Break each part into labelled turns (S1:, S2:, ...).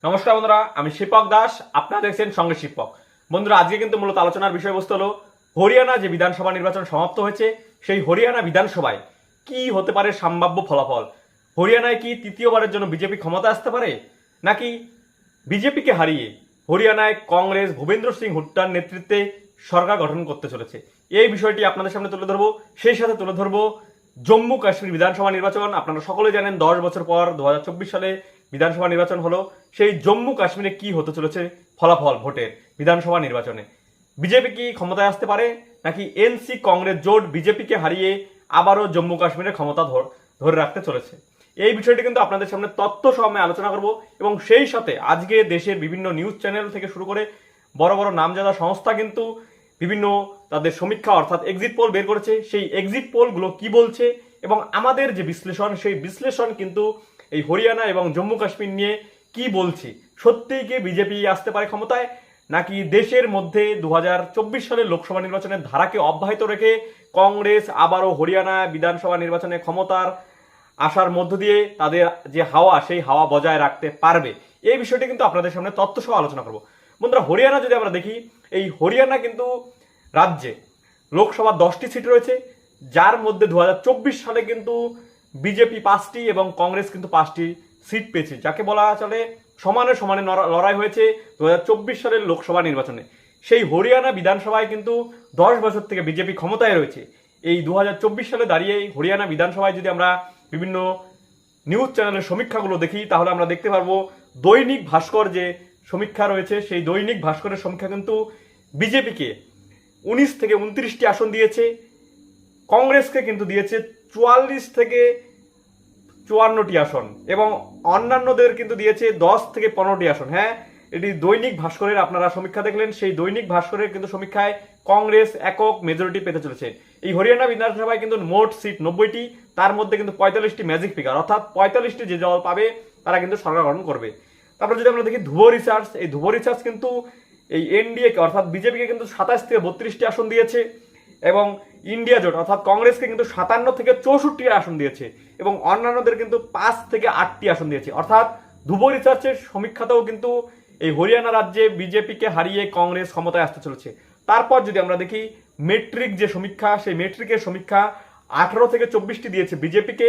S1: নমস্কার বন্ধুরা, আমি শিপক দাস। আপনারা দেখছেন সঙ্গে শিপক। বন্ধুরা, আজকে কিন্তু মূলত আলোচনার বিষয়বস্তু হলো হরিয়ানা যে বিধানসভা নির্বাচন সমাপ্ত হয়েছে, সেই হরিয়ানা বিধানসভায় কি হতে পারে সম্ভাব্য ফলাফল। হরিয়ানায় কি তৃতীয়বারের জন্য বিজেপি ক্ষমতা আসতে পারে, নাকি বিজেপিকে হারিয়ে হরিয়ানায় কংগ্রেস ভূপেন্দ্র সিং হুড্ডার নেতৃত্বে সরকার গঠন করতে চলেছে। এই বিষয়টি আপনাদের সামনে তুলে ধরবো। সেই সাথে তুলে ধরবো জম্মু কাশ্মীর বিধানসভা নির্বাচন। আপনারা সকলে জানেন 10 বছর পর 2024 সালে বিধানসভা নির্বাচন হলো। সেই জম্মু কাশ্মীরে কি হতে চলেছে ফলাফল ভোটের বিধানসভা নির্বাচনে। বিজেপি কি ক্ষমতায় আসতে পারে, নাকি এনসি কংগ্রেস জোট বিজেপিকে হারিয়ে আবারও জম্মু কাশ্মীরের ক্ষমতা ধরে রাখতে চলেছে। এই বিষয়টি কিন্তু আপনাদের সামনে তথ্য সহ আমি আলোচনা করব, এবং সেই সাথে আজকে দেশের বিভিন্ন নিউজ চ্যানেল থেকে শুরু করে বড় বড় নামজাদা সংস্থা কিন্তু বিভিন্ন তাদের সমীক্ষা অর্থাৎ এক্সিট পোল বের করেছে। সেই এক্সিট পোলগুলো কি বলছে এবং আমাদের যে বিশ্লেষণ, সেই বিশ্লেষণ কিন্তু এই হরিয়ানা এবং জম্মু কাশ্মীর নিয়ে কি বলছি। সত্যিই কি বিজেপি আসতে পারে ক্ষমতায়, নাকি দেশের মধ্যে 2024 সালের লোকসভা নির্বাচনের ধারাকে অব্যাহত রেখে কংগ্রেস আবারও হরিয়ানা বিধানসভা নির্বাচনে ক্ষমতার আসার মধ্য দিয়ে তাদের যে হাওয়া, সেই হাওয়া বজায় রাখতে পারবে। এই বিষয়টি কিন্তু আপনাদের সামনে তথ্য সহ আলোচনা করব। বন্ধুরা, হরিয়ানা যদি আমরা দেখি, এই হরিয়ানা কিন্তু রাজ্যে লোকসভা 10টি সিট রয়েছে, যার মধ্যে 2024 সালে কিন্তু বিজেপি 5টি এবং কংগ্রেস কিন্তু 5টি সিট পেয়েছে, যাকে বলা চলে সমানে সমানে লড়াই হয়েছে 2024 সালের লোকসভা নির্বাচনে। সেই হরিয়ানা বিধানসভায় কিন্তু 10 বছর থেকে বিজেপি ক্ষমতায় রয়েছে। এই 2024 সালে দাঁড়িয়ে হরিয়ানা বিধানসভায় যদি আমরা বিভিন্ন নিউজ চ্যানেলের সমীক্ষাগুলো দেখি, তাহলে আমরা দেখতে পারবো দৈনিক ভাস্কর যে সমীক্ষা রয়েছে, সেই দৈনিক ভাস্করের সমীক্ষা কিন্তু বিজেপিকে 19 থেকে 29টি আসন দিয়েছে, কংগ্রেসকে কিন্তু দিয়েছে 44 থেকে 54টি আসন, এবং অন্যান্যদের কিন্তু দিয়েছে 10 থেকে 15টি আসন। হ্যাঁ, এটি দৈনিক ভাস্করের আপনারা সমীক্ষা দেখলেন। সেই দৈনিক ভাস্করের কিন্তু সমীক্ষায় কংগ্রেস একক মেজরিটি পেতে চলেছে। এই হরিয়ানা বিধানসভায় কিন্তু মোট সিট 90টি, তার মধ্যে কিন্তু 45টি ম্যাজিক ফিগার, অর্থাৎ 45টি যে দল পাবে তারা কিন্তু সরকার গঠন করবে। তারপর যদি আমরা দেখি ধ্রুব রিসার্চ, এই ধ্রুব রিসার্চ কিন্তু এই এনডিএ অর্থাৎ বিজেপিকে কিন্তু 27 থেকে 32টি আসন দিয়েছে, এবং ইন্ডিয়া জোট অর্থাৎ কংগ্রেসকে কিন্তু 57 থেকে 64টি আসন দিয়েছে, এবং অন্যান্যদের কিন্তু 5 থেকে 8টি আসন দিয়েছে। অর্থাৎ ধ্রুব রিসার্চের সমীক্ষাতেও কিন্তু এই হরিয়ানা রাজ্যে বিজেপিকে হারিয়ে কংগ্রেস ক্ষমতায় আসতে চলেছে। তারপর যদি আমরা দেখি মেট্রিক যে সমীক্ষা, সেই মেট্রিকের সমীক্ষা 18 থেকে 24টি দিয়েছে বিজেপিকে,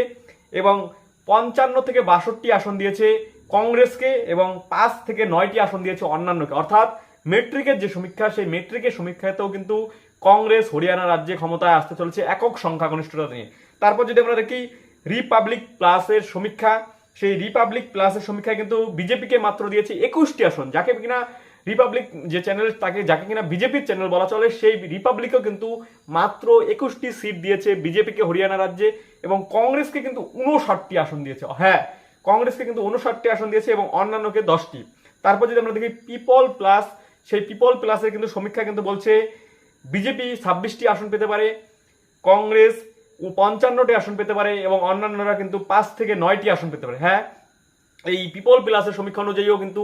S1: এবং 55 থেকে 62টি আসন দিয়েছে কংগ্রেসকে, এবং 5 থেকে 9টি আসন দিয়েছে অন্যান্যকে। অর্থাৎ মেট্রিকের যে সমীক্ষা, সেই মেট্রিকের সমীক্ষাতেও কিন্তু কংগ্রেস হরিয়ানা রাজ্যে ক্ষমতায় আসতে চলেছে একক সংখ্যাগরিষ্ঠতা নিয়ে। তারপর যদি আমরা দেখি রিপাবলিক প্লাসের সমীক্ষা, সেই রিপাবলিক প্লাসের সমীক্ষায় কিন্তু বিজেপিকে মাত্র দিয়েছে 21টি আসন, যাকে কিনা রিপাবলিক যে চ্যানেল তাকে যাকে কিনা বিজেপির চ্যানেল বলা চলে, সেই রিপাবলিকও কিন্তু মাত্র 21টি সিট দিয়েছে বিজেপিকে হরিয়ানা রাজ্যে, এবং কংগ্রেসকে কিন্তু 59টি আসন দিয়েছে। হ্যাঁ, কংগ্রেসকে কিন্তু 59টি আসন দিয়েছে এবং অন্যান্যকে 10টি। তারপর যদি আমরা দেখি পিপল প্লাস, সেই পিপল প্লাসের কিন্তু সমীক্ষা কিন্তু বলছে বিজেপি 26টি আসন পেতে পারে, কংগ্রেস 55টি আসন পেতে পারে, এবং অন্যান্যরা কিন্তু 5 থেকে 9টি আসন পেতে পারে। হ্যাঁ, এই পিপল প্লাসের সমীক্ষা অনুযায়ীও কিন্তু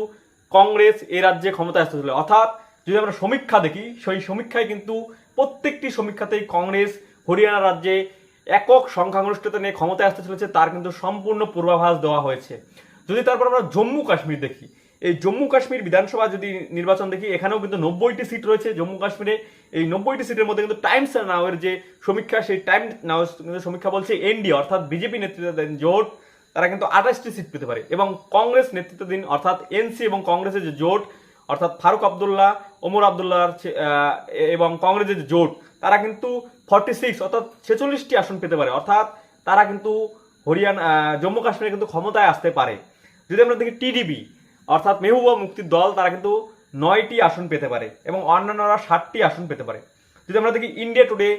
S1: কংগ্রেস এ রাজ্যে ক্ষমতায় আসতে চলে। অর্থাৎ যদি আমরা সমীক্ষা দেখি, সেই সমীক্ষায় কিন্তু প্রত্যেকটি সমীক্ষাতেই কংগ্রেস হরিয়ানা রাজ্যে একক সংখ্যাগরিষ্ঠতা নিয়ে ক্ষমতায় আসতে চলেছে, তার কিন্তু সম্পূর্ণ পূর্বাভাস দেওয়া হয়েছে। যদি তারপর আমরা জম্মু কাশ্মীর দেখি, এই জম্মু কাশ্মীর বিধানসভা যদি নির্বাচন দেখি, এখানেও কিন্তু 90টি সিট রয়েছে জম্মু কাশ্মীরে। এই 90টি সিটের মধ্যে কিন্তু টাইমস নাওয়ের যে সমীক্ষা, সেই টাইম নাও সমীক্ষা বলছে এনডিএ অর্থাৎ বিজেপি নেতৃত্বাধীন জোট তারা কিন্তু 28টি সিট পেতে পারে, এবং কংগ্রেস নেতৃত্বাধীন অর্থাৎ এনসি এবং কংগ্রেসের যে জোট অর্থাৎ ফারুক আবদুল্লাহ, ওমর আবদুল্লাহ এবং কংগ্রেসের যে জোট, তারা কিন্তু 46 অর্থাৎ 46টি আসন পেতে পারে। অর্থাৎ তারা কিন্তু হরিয়ানা জম্মু কাশ্মীরে কিন্তু ক্ষমতায় আসতে পারে। যদি আমরা দেখি টিডিপি অর্থাৎ মেহবুবা মুক্তির দল, তারা কিন্তু 9টি আসন পেতে পারে, এবং অন্যান্যরা 60টি আসন পেতে পারে। যদি আমরা দেখি ইন্ডিয়া টুডে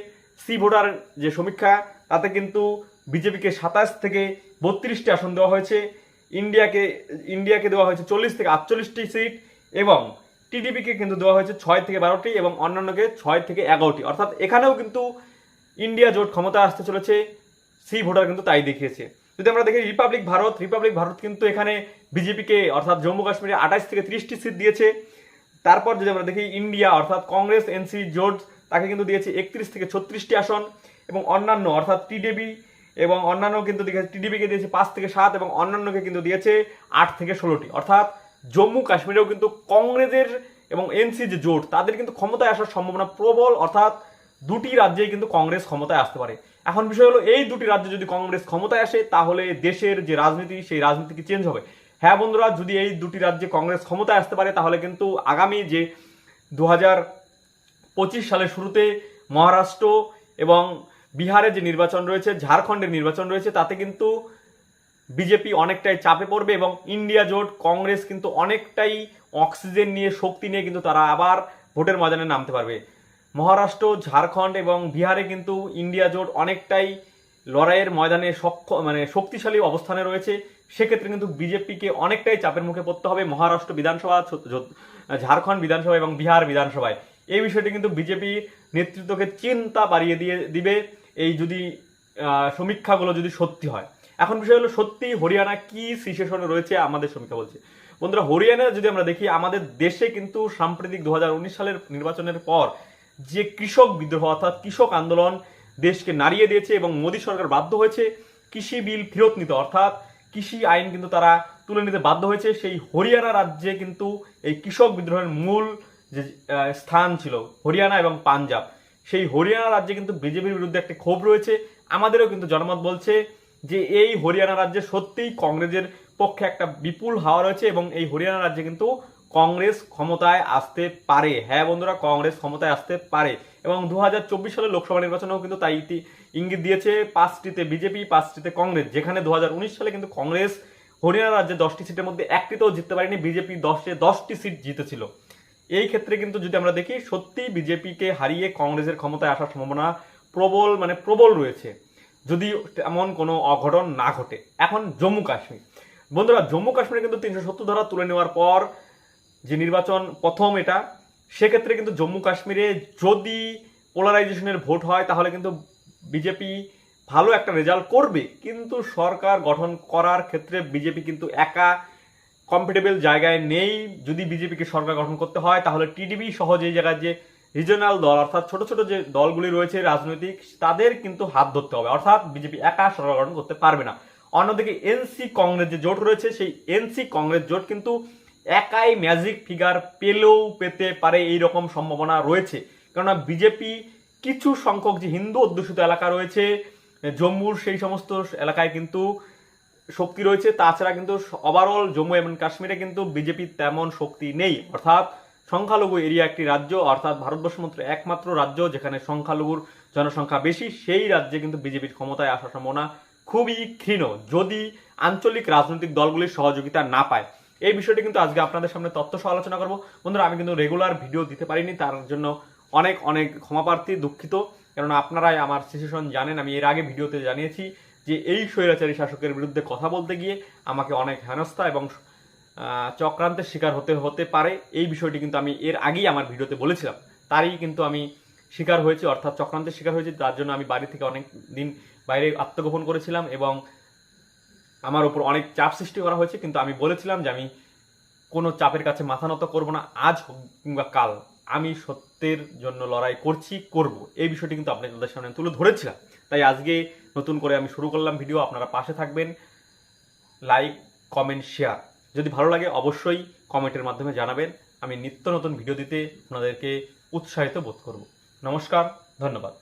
S1: সি ভোটার যে সমীক্ষা, তাতে কিন্তু বিজেপিকে 27 থেকে 32টি আসন দেওয়া হয়েছে, ইন্ডিয়াকে দেওয়া হয়েছে 40 থেকে 48টি সিট, এবং টিডিপিকে কিন্তু দেওয়া হয়েছে 6 থেকে 12টি, এবং অন্যান্যকে 6 থেকে 11টি। অর্থাৎ এখানেও কিন্তু ইন্ডিয়া জোট ক্ষমতায় আসতে চলেছে, সি ভোটার কিন্তু তাই দেখিয়েছে। যদি আমরা দেখি রিপাবলিক ভারত কিন্তু এখানে বিজেপিকে অর্থাৎ জম্মু কাশ্মীরে 28 থেকে 30টি সিট দিয়েছে। তারপর যদি আমরা দেখি ইন্ডিয়া অর্থাৎ কংগ্রেস এনসি জোট, তাকে কিন্তু দিয়েছে 31 থেকে 36টি আসন, এবং অন্যান্য অর্থাৎ টিডিপি এবং অন্যান্য কিন্তু টিডিপিকে দিয়েছে 5 থেকে 7, এবং অন্যান্যকে কিন্তু দিয়েছে 8 থেকে 16টি। অর্থাৎ জম্মু কাশ্মীরেও কিন্তু কংগ্রেসের এবং এনসি যে জোট তাদের কিন্তু ক্ষমতায় আসার সম্ভাবনা প্রবল, অর্থাৎ দুটি রাজ্যেই কিন্তু কংগ্রেস ক্ষমতায় আসতে পারে। এখন বিষয় হলো এই দুটি রাজ্যে যদি কংগ্রেস ক্ষমতায় আসে তাহলে দেশের যে রাজনীতি সেই রাজনীতি কি চেঞ্জ হবে? হ্যাঁ বন্ধুরা, যদি এই দুটি রাজ্যে কংগ্রেস ক্ষমতায় আসতে পারে তাহলে কিন্তু আগামী যে 2025 সালের শুরুতে মহারাষ্ট্র এবং বিহারে যে নির্বাচন রয়েছে, ঝাড়খণ্ডের নির্বাচন রয়েছে, তাতে কিন্তু বিজেপি অনেকটাই চাপে পড়বে এবং ইন্ডিয়া জোট কংগ্রেস কিন্তু অনেকটাই অক্সিজেন নিয়ে, শক্তি নিয়ে কিন্তু তারা আবার ভোটের ময়দানে নামতে পারবে। মহারাষ্ট্র, ঝাড়খণ্ড এবং বিহারে কিন্তু ইন্ডিয়া জোট অনেকটাই লড়াইয়ের ময়দানে শক্তিশালী অবস্থানে রয়েছে। সেক্ষেত্রে কিন্তু বিজেপিকে অনেকটাই চাপের মুখে পড়তে হবে মহারাষ্ট্র বিধানসভা, ঝাড়খণ্ড বিধানসভা এবং বিহার বিধানসভায়। এই বিষয়টি কিন্তু বিজেপি নেতৃত্বকে চিন্তা বাড়িয়ে দিবে এই যদি সমীক্ষাগুলো যদি সত্যি হয়। এখন বিষয় হলো, সত্যি হরিয়ানা কি সিচুয়েশনে রয়েছে আমাদের সমীক্ষা বলছে। বন্ধুরা, হরিয়ানা যদি আমরা দেখি, আমাদের দেশে কিন্তু সাম্প্রতিক 2019 সালের নির্বাচনের পর যে কৃষক বিদ্রোহ অর্থাৎ কৃষক আন্দোলন দেশকে নাড়িয়ে দিয়েছে এবং মোদী সরকার বাধ্য হয়েছে কৃষি বিল ফেরত নিতে, অর্থাৎ কৃষি আইন কিন্তু তারা তুলে নিতে বাধ্য হয়েছে। সেই হরিয়ানা রাজ্যে কিন্তু এই কৃষক বিদ্রোহের মূল যে স্থান ছিল হরিয়ানা এবং পাঞ্জাব, সেই হরিয়ানা রাজ্যে কিন্তু বিজেপির বিরুদ্ধে একটা ক্ষোভ রয়েছে। আমাদেরও কিন্তু জনমত বলছে যে এই হরিয়ানা রাজ্যে সত্যিই কংগ্রেসের পক্ষে একটা বিপুল হাওয়া রয়েছে এবং এই হরিয়ানা রাজ্যে কিন্তু কংগ্রেস ক্ষমতায় আসতে পারে। হ্যাঁ বন্ধুরা, কংগ্রেস ক্ষমতায় আসতে পারে এবং 2024 সালের লোকসভা নির্বাচনেও কিন্তু তাই ইঙ্গিত দিয়েছে। 5টিতে বিজেপি, 5টিতে কংগ্রেস, যেখানে 2019 সালে কিন্তু কংগ্রেস হরিয়ানা রাজ্যে 10টি সিটের মধ্যে একটিতেও জিততে পারেনি, বিজেপি 10টি সিট জিতেছিল। এই ক্ষেত্রে কিন্তু যদি আমরা দেখি, সত্যি বিজেপিকে হারিয়ে কংগ্রেসের ক্ষমতায় আসার সম্ভাবনা প্রবল রয়েছে, যদি এমন কোনো অঘটন না ঘটে। এখন জম্মু কাশ্মীর, বন্ধুরা, জম্মু কাশ্মীরে কিন্তু 370 ধারা তুলে নেওয়ার পর যে নির্বাচন প্রথম এটা, সেক্ষেত্রে কিন্তু জম্মু কাশ্মীরে যদি পোলারাইজেশনের ভোট হয় তাহলে কিন্তু বিজেপি ভালো একটা রেজাল্ট করবে, কিন্তু সরকার গঠন করার ক্ষেত্রে বিজেপি কিন্তু একা কমফোর্টেবল জায়গায় নেই। যদি বিজেপিকে সরকার গঠন করতে হয় তাহলে টিডিপি সহ যে জায়গায় যে রিজনাল দল অর্থাৎ ছোট ছোট যে দলগুলি রয়েছে রাজনৈতিক, তাদের কিন্তু হাত ধরতে হবে, অর্থাৎ বিজেপি একা সরকার গঠন করতে পারবে না। অন্যদিকে এনসি কংগ্রেস যে জোট রয়েছে, সেই এনসি কংগ্রেস জোট কিন্তু একাই ম্যাজিক ফিগার পেতে পারে, এইরকম সম্ভাবনা রয়েছে। কেননা বিজেপি কিছু সংখ্যক যে হিন্দু অধ্যুষিত এলাকা রয়েছে জম্মুর, সেই সমস্ত এলাকায় কিন্তু শক্তি রয়েছে। তাছাড়া কিন্তু ওভারঅল জম্মু এবং কাশ্মীরে কিন্তু বিজেপির তেমন শক্তি নেই, অর্থাৎ সংখ্যালঘু এরিয়া একটি রাজ্য, অর্থাৎ ভারতবর্ষ একমাত্র রাজ্য যেখানে সংখ্যালঘুর জনসংখ্যা বেশি, সেই রাজ্যে কিন্তু বিজেপির ক্ষমতায় আসার সম্ভাবনা খুবই ক্ষীণ যদি আঞ্চলিক রাজনৈতিক দলগুলির সহযোগিতা না পায়। এই বিষয়টি কিন্তু আজকে আপনাদের সামনে তথ্য সহ আলোচনা করবো। বন্ধুরা, আমি কিন্তু রেগুলার ভিডিও দিতে পারিনি, তার জন্য অনেক অনেক ক্ষমাপ্রার্থী, দুঃখিত। কেননা আপনারাই আমার সিচুয়েশন জানেন। আমি এর আগে ভিডিওতে জানিয়েছি যে এই স্বৈরাচারী শাসকের বিরুদ্ধে কথা বলতে গিয়ে আমাকে অনেক হেনস্থা এবং চক্রান্তের শিকার হতে পারে। এই বিষয়টি কিন্তু আমি এর আগেই আমার ভিডিওতে বলেছিলাম, তারই কিন্তু আমি শিকার হয়েছি, অর্থাৎ চক্রান্তের শিকার হয়েছি। তার জন্য আমি বাড়ি থেকে অনেক দিন বাইরে আত্মগোপন করেছিলাম এবং আমার উপর অনেক চাপ সৃষ্টি করা হয়েছে, কিন্তু আমি বলেছিলাম যে আমি কোনো চাপের কাছে মাথা নত করবো না, আজ হোক কিংবা কাল আমি সত্যের জন্য লড়াই করব। এই বিষয়টি কিন্তু আপনাদের সামনে তুলে ধরেছিলাম। তাই আজকে নতুন করে আমি শুরু করলাম ভিডিও। আপনারা পাশে থাকবেন, লাইক, কমেন্ট, শেয়ার। যদি ভালো লাগে অবশ্যই কমেন্টের মাধ্যমে জানাবেন। আমি নিত্য নতুন ভিডিও দিতে আপনাদেরকে উৎসাহিত বোধ করব। নমস্কার, ধন্যবাদ।